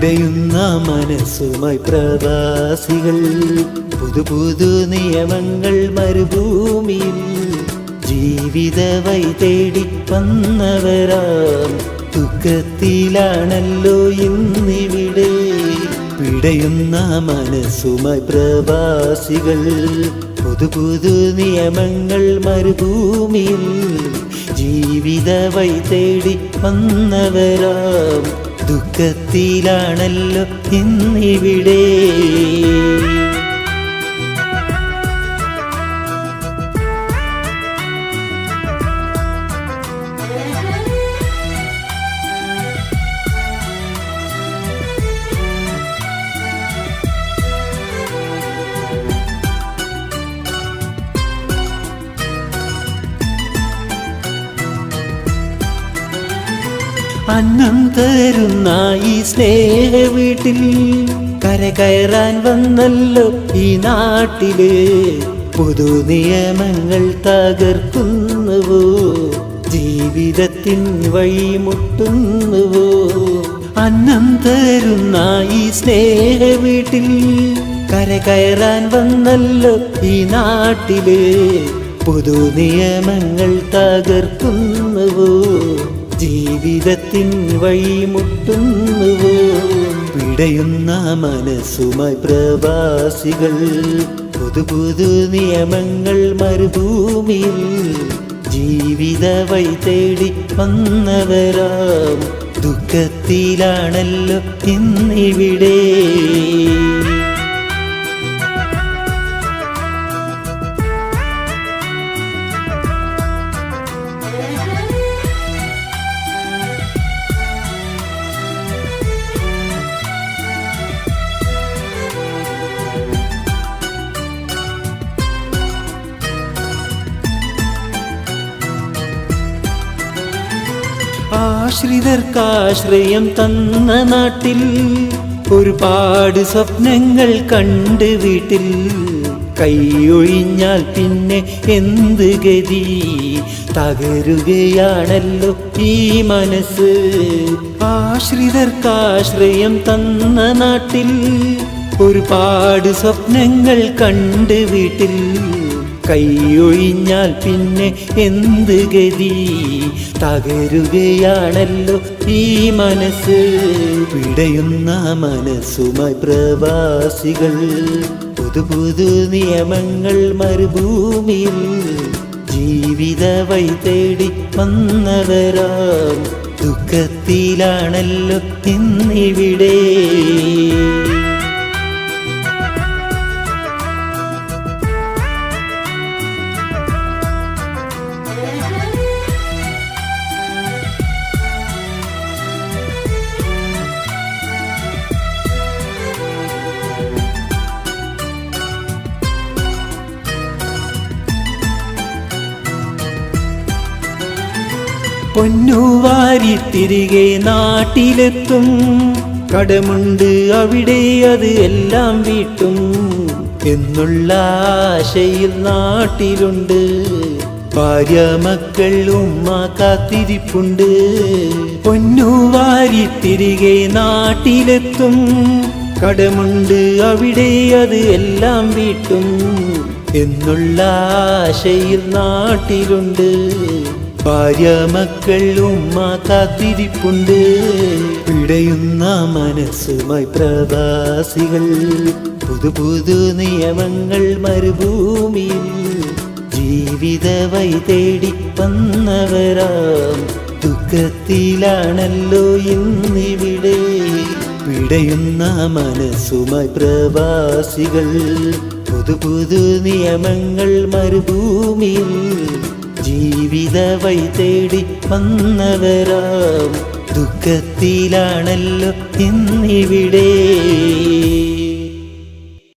പിടയുന്ന മനസ്സുമായി പ്രവാസികൾ. പുതു നിയമങ്ങൾ മരുഭൂമിയിൽ ജീവിത വഴി തേടി വന്നവരാം. ദുഃഖത്തിലാണല്ലോ ഇന്നിവിടെ. പിടയുന്ന മനസ്സുമായി പ്രവാസികൾ. പുതു നിയമങ്ങൾ മരുഭൂമിയിൽ ജീവിത വഴി തേടി വന്നവരാം. ദുഃഖത്തിലാണല്ലോ ഇന്നിവിടെ. അന്നം തരുന്ന ഈ സ്നേഹ വീട്ടിൽ കരകയറാൻ വന്നല്ലോ ഈ നാട്ടില്. പുതു നിയമങ്ങൾ തകർക്കുന്നുവോ, ജീവിതത്തിൻ വഴിമുട്ടുന്നുവോ. അന്നം തരുന്ന ഈ സ്നേഹ വീട്ടിൽ കരകയറാൻ വന്നല്ലോ ഈ നാട്ടില്. പുതു നിയമങ്ങൾ തകർക്കുന്നുവോ, ജീവിതത്തിൻ വഴിമുട്ടുന്നുവോ. പിടയുന്ന മനസ്സുമായി പ്രവാസികൾ. പുതു നിയമങ്ങൾ മരുഭൂമിയിൽ ജീവിത വഴി തേടി വന്നവരാം. ദുഃഖത്തിലാണല്ലോ ഇന്നിവിടെ. ആശ്രിതർക്കാശ്രയം തന്ന നാട്ടിൽ ഒരുപാട് സ്വപ്നങ്ങൾ കണ്ട് വീട്ടിൽ. കൈയൊഴിഞ്ഞാൽ പിന്നെ എന്ത് ഗതി, തകരുകയാണല്ലോ ഈ മനസ്സ്. ആശ്രിതർക്കാശ്രയം തന്ന നാട്ടിൽ ഒരുപാട് സ്വപ്നങ്ങൾ കണ്ട് വീട്ടിൽ. കൈയൊഴിഞ്ഞാൽ പിന്നെ എന്ത് ഗതി, തകരുകയാണല്ലോ ഈ മനസ്സ്. പിടയുന്ന മനസ്സുമായി പ്രവാസികൾ. പുതു നിയമങ്ങൾ മരുഭൂമിയിൽ ജീവിത വഴി തേടി വന്നവരാം. ദുഃഖത്തിലാണല്ലോ ഇന്നിവിടെ. പൊന്നുവാരി തിരികെ നാട്ടിലെത്തും. കടമുണ്ട് അവിടെ അത് എല്ലാം വീട്ടും എന്നുള്ള ആശയിൽ നാട്ടിലുണ്ട്. ഭാര്യ മക്കൾ ഉമ്മ കാത്തിരിപ്പുണ്ട്. പൊന്നുവാരി തിരികെ നാട്ടിലെത്തും. കടമുണ്ട് അവിടെ അത് എല്ലാം വീട്ടും എന്നുള്ള ആശയിൽ നാട്ടിലുണ്ട്. ഭാര്യ മക്കൾ ഉമ്മ കാത്തിരിപ്പുണ്ട്. പിടയുന്ന മനസ്സുമായി പ്രവാസികൾ. പുതു നിയമങ്ങൾ മരുഭൂമിയിൽ ജീവിത വഴി തേടി വന്നവരാം. ദുഃഖത്തിലാണല്ലോ ഇന്നിവിടെ. പിടയുന്ന മനസ്സുമായി പ്രവാസികൾ. പുതു നിയമങ്ങൾ മരുഭൂമിയിൽ ജീവിത വഴി തേടി വന്നവരാം. ദുഃഖത്തിലാണല്ലോ ഇന്നിവിടെ.